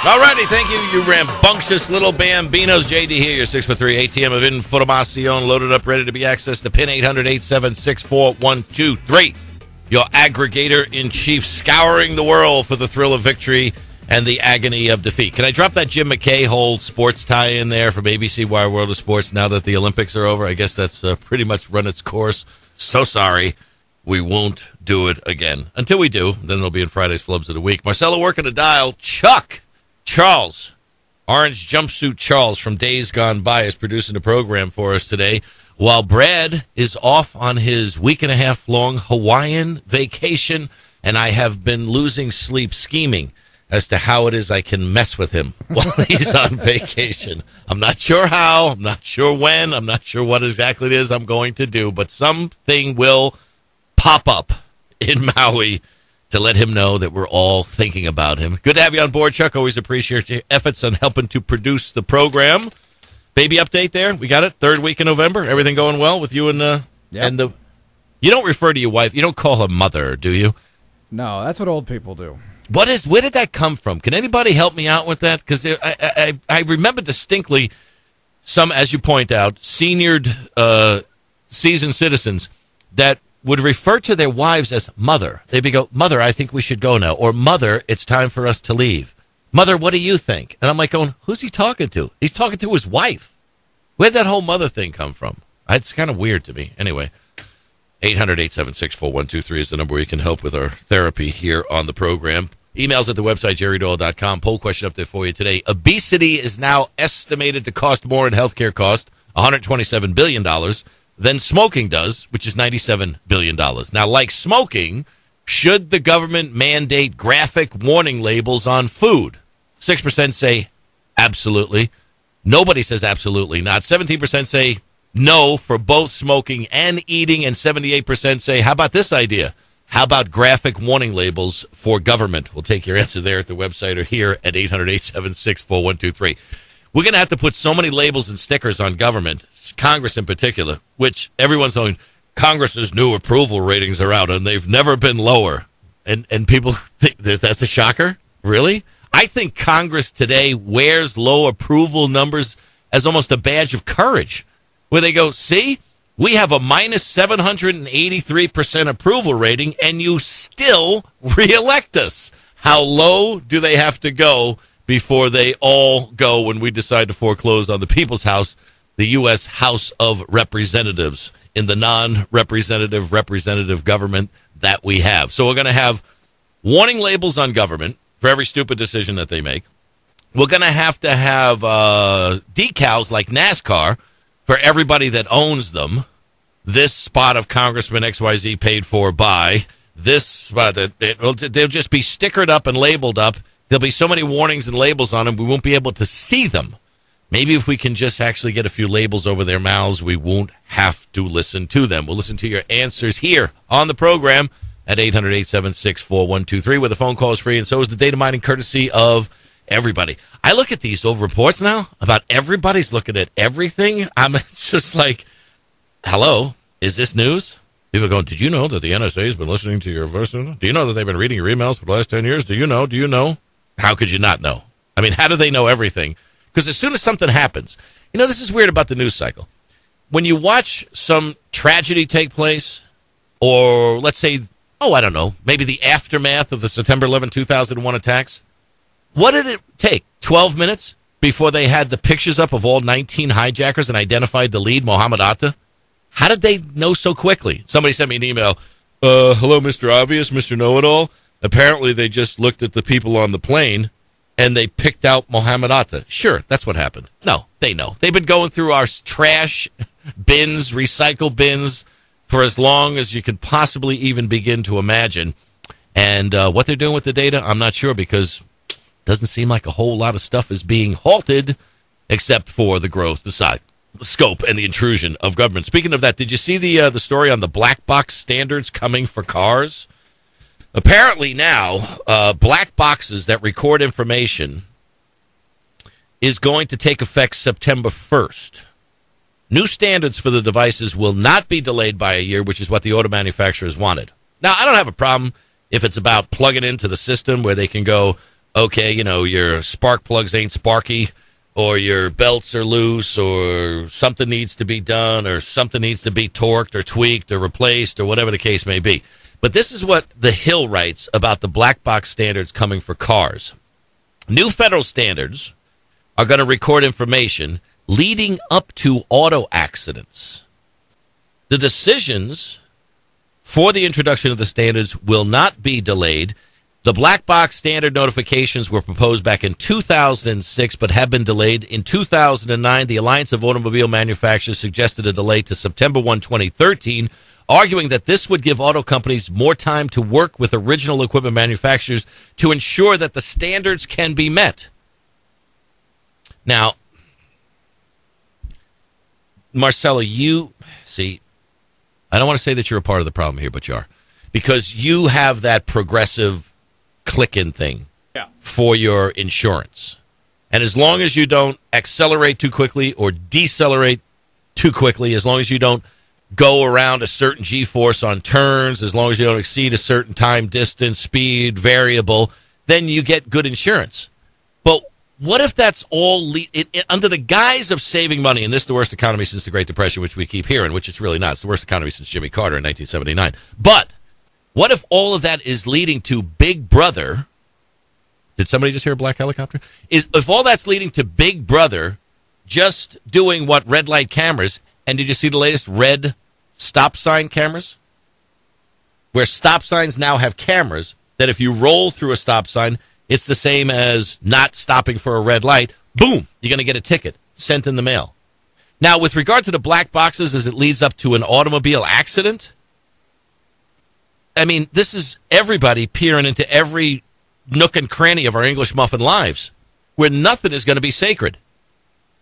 All righty, thank you, you rambunctious little bambinos. JD here, your 6'3" ATM of Informacion, loaded up, ready to be accessed. The PIN 800-876-4123. Your aggregator-in-chief, scouring the world for the thrill of victory and the agony of defeat. Can I drop that Jim McKay whole sports tie in there from ABC Wire World of Sports now that the Olympics are over? I guess that's pretty much run its course. So sorry. We won't do it again. Until we do, then it'll be in Friday's Flubs of the Week. Marcella working a dial. Charles, Orange Jumpsuit Charles from Days Gone By is producing the program for us today, while Brad is off on his week-and-a-half-long Hawaiian vacation, and I have been losing sleep scheming as to how it is I can mess with him while he's on vacation. I'm not sure how, I'm not sure when, I'm not sure what exactly it is I'm going to do, but something will pop up in Maui to let him know that we're all thinking about him. Good to have you on board, Chuck. Always appreciate your efforts on helping to produce the program. Baby update there. We got it. Third week in November. Everything going well with you and the... You don't refer to your wife. You don't call her mother, do you? No, that's what old people do. Where did that come from? Can anybody help me out with that? Because I remember distinctly some, as you point out, seasoned citizens that would refer to their wives as mother. They'd go, Mother, I think we should go now. Or, Mother, it's time for us to leave. Mother, what do you think? And I'm like going, who's he talking to? He's talking to his wife. Where'd that whole mother thing come from? It's kind of weird to me. Anyway, 800-876-4123 is the number where you can help with our therapy here on the program. Emails at the website, jerrydoyle.com. Poll question up there for you today. Obesity is now estimated to cost more in healthcare cost, $127 billion. Than smoking does, which is $97 billion. Now, like smoking, should the government mandate graphic warning labels on food? 6% say absolutely. Nobody says absolutely not. 17% say no for both smoking and eating, and 78% say, how about this idea? How about graphic warning labels for government? We'll take your answer there at the website or here at 800-876-4123. We're going to have to put so many labels and stickers on government, Congress in particular, which everyone's going, Congress's new approval ratings are out, and they've never been lower. And people think that's a shocker? Really? I think Congress today wears low approval numbers as almost a badge of courage, where they go, see, we have a minus 783% approval rating, and you still reelect us. How low do they have to go before they all go when we decide to foreclose on the People's House, the U.S. House of Representatives, in the non-representative representative government that we have? So we're going to have warning labels on government for every stupid decision that they make. We're going to have decals like NASCAR for everybody that owns them. This spot of Congressman XYZ paid for by this spot. They'll just be stickered up and labeled up. There'll be so many warnings and labels on them, we won't be able to see them. Maybe if we can just actually get a few labels over their mouths, we won't have to listen to them. We'll listen to your answers here on the program at 800-876-4123, where the phone call is free, and so is the data mining courtesy of everybody. I look at these old reports now about everybody's looking at everything. It's just like, hello, is this news? People are going, did you know that the NSA has been listening to your voice? Do you know that they've been reading your emails for the last 10 years? Do you know? How could you not know? I mean, how do they know everything? Because as soon as something happens, this is weird about the news cycle. When you watch some tragedy take place, or let's say, I don't know, maybe the aftermath of the September 11, 2001 attacks, what did it take? 12 minutes before they had the pictures up of all 19 hijackers and identified the lead, Mohammed Atta? How did they know so quickly? Somebody sent me an email. Hello, Mr. Obvious, Mr. Know-It-All. Apparently they just looked at the people on the plane and they picked out Mohammed Atta. Sure, that's what happened. No, they know. They've been going through our trash bins, recycle bins, for as long as you could possibly even begin to imagine. And what they're doing with the data, I'm not sure, because it doesn't seem like a whole lot of stuff is being halted, except for the growth, the size, the scope, and the intrusion of government. Speaking of that, did you see the story on the black box standards coming for cars? Apparently now, black boxes that record information is going to take effect September 1st. New standards for the devices will not be delayed by a year, which is what the auto manufacturers wanted. Now, I don't have a problem if it's about plugging into the system where they can go, okay, your spark plugs ain't sparky, or your belts are loose, or something needs to be done, or something needs to be torqued or tweaked or replaced, or whatever the case may be. But this is what The Hill writes about the black box standards coming for cars. New federal standards are going to record information leading up to auto accidents. The decisions for the introduction of the standards will not be delayed. The black box standard notifications were proposed back in 2006, but have been delayed. In 2009, the Alliance of Automobile Manufacturers suggested a delay to September 1, 2013, arguing that this would give auto companies more time to work with original equipment manufacturers to ensure that the standards can be met. Now, Marcella, you see, I don't want to say that you're a part of the problem here, but you are, because you have that progressive click-in thing for your insurance. And as long as you don't accelerate too quickly or decelerate too quickly, as long as you don't go around a certain G-force on turns, as long as you don't exceed a certain time, distance, speed, variable, then you get good insurance. But what if that's all under the guise of saving money, and this is the worst economy since the Great Depression, which we keep hearing, which it's really not. It's the worst economy since Jimmy Carter in 1979. But what if all of that is leading to Big Brother? Did somebody just hear a black helicopter? If all that's leading to Big Brother just doing what red light cameras, and did you see the latest red stop sign cameras? Where stop signs now have cameras that if you roll through a stop sign, it's the same as not stopping for a red light. Boom, you're going to get a ticket sent in the mail. Now, with regard to the black boxes as it leads up to an automobile accident, I mean, this is everybody peering into every nook and cranny of our English muffin lives, where nothing is going to be sacred.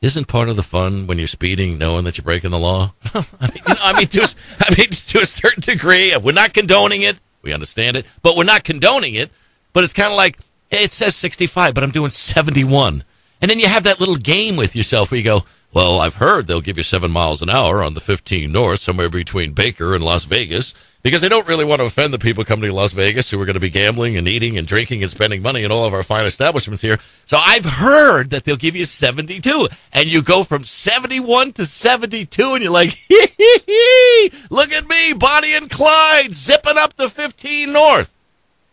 Isn't part of the fun when you're speeding knowing that you're breaking the law? I mean, to a certain degree, we're not condoning it. We understand it, but we're not condoning it. But it's kind of like, hey, it says 65, but I'm doing 71. And then you have that little game with yourself where you go, well, I've heard they'll give you 7 miles an hour on the 15 North, somewhere between Baker and Las Vegas, because they don't really want to offend the people coming to Las Vegas who are going to be gambling and eating and drinking and spending money in all of our fine establishments here. So I've heard that they'll give you 72. And you go from 71 to 72, and you're like, hee, hee, hee, look at me, Bonnie and Clyde, zipping up the 15 North.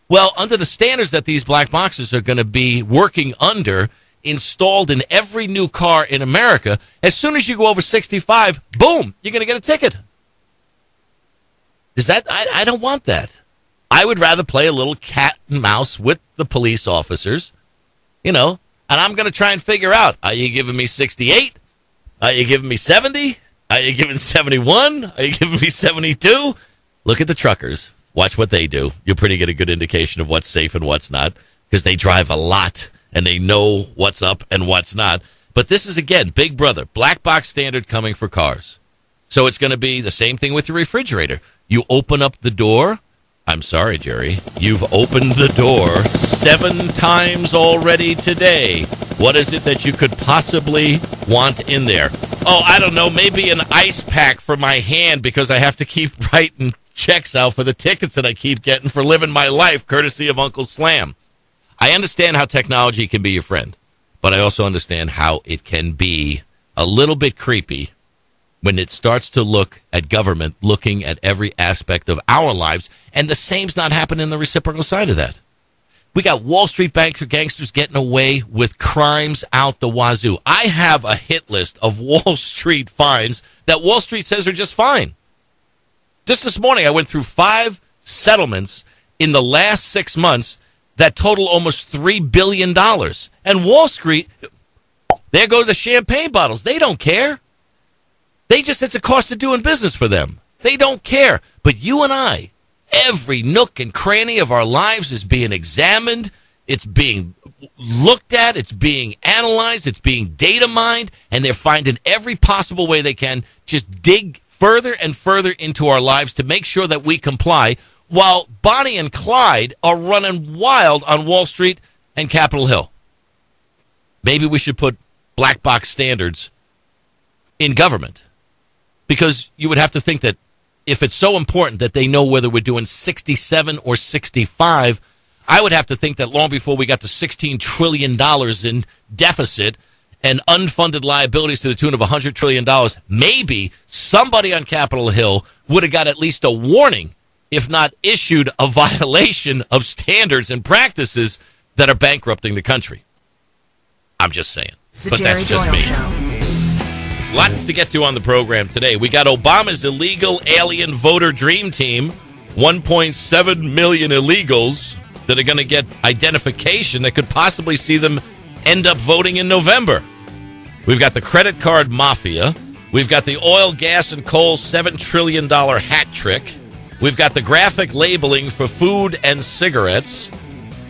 Well, under the standards that these black boxes are going to be working under, installed in every new car in America, as soon as you go over 65, boom, you're going to get a ticket. Is that? I don't want that. I would rather play a little cat and mouse with the police officers, and I'm going to try and figure out, are you giving me 68? Are you giving me 70? Are you giving 71? Are you giving me 72? Look at the truckers. Watch what they do. You'll pretty get a good indication of what's safe and what's not, because they drive a lot and they know what's up and what's not. But this is, again, Big Brother, black box standard coming for cars. So it's going to be the same thing with your refrigerator. You open up the door. I'm sorry, Jerry. You've opened the door 7 times already today. What is it that you could possibly want in there? Oh, I don't know. Maybe an ice pack for my hand because I have to keep writing checks out for the tickets that I keep getting for living my life, courtesy of Uncle Slam. I understand how technology can be your friend, but I also understand how it can be a little bit creepy when it starts to look at government looking at every aspect of our lives, and the same's not happening on the reciprocal side of that. We got Wall Street banker gangsters getting away with crimes out the wazoo. I have a hit list of Wall Street fines that Wall Street says are just fine. Just this morning, I went through 5 settlements in the last 6 months that total almost $3 billion. And Wall Street, there go the champagne bottles. They don't care. It's a cost of doing business for them. They don't care. But you and I, every nook and cranny of our lives is being examined. It's being looked at. It's being analyzed. It's being data mined. And they're finding every possible way they can just dig further and further into our lives to make sure that we comply, while Bonnie and Clyde are running wild on Wall Street and Capitol Hill. Maybe we should put black box standards in government, because you would have to think that if it's so important that they know whether we're doing 67 or 65, I would have to think that long before we got to $16 trillion in deficit and unfunded liabilities to the tune of $100 trillion, maybe somebody on Capitol Hill would have got at least a warning, if not issued a violation of standards and practices that are bankrupting the country. I'm just saying. But that's just me. Lots to get to on the program today. We got Obama's illegal alien voter dream team, 1.7 million illegals that are going to get identification that could possibly see them end up voting in November. We've got the credit card mafia. We've got the oil, gas, and coal $7 trillion hat trick. We've got the graphic labeling for food and cigarettes.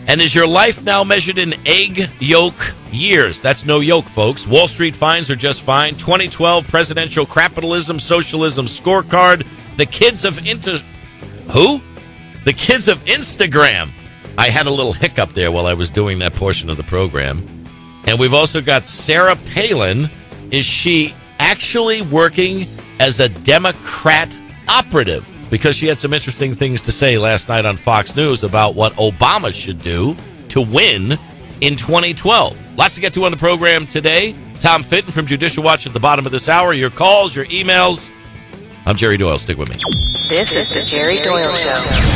And is your life now measured in egg yolk years? That's no yolk, folks. Wall Street fines are just fine. 2012 presidential capitalism socialism scorecard. The kids of The kids of Instagram. I had a little hiccup there while I was doing that portion of the program. And we've also got Sarah Palin. Is she actually working as a Democrat operative? Because she had some interesting things to say last night on Fox News about what Obama should do to win in 2012. Lots to get to on the program today. Tom Fitton from Judicial Watch at the bottom of this hour. Your calls, your emails. I'm Jerry Doyle. Stick with me. This is the Jerry Doyle Show.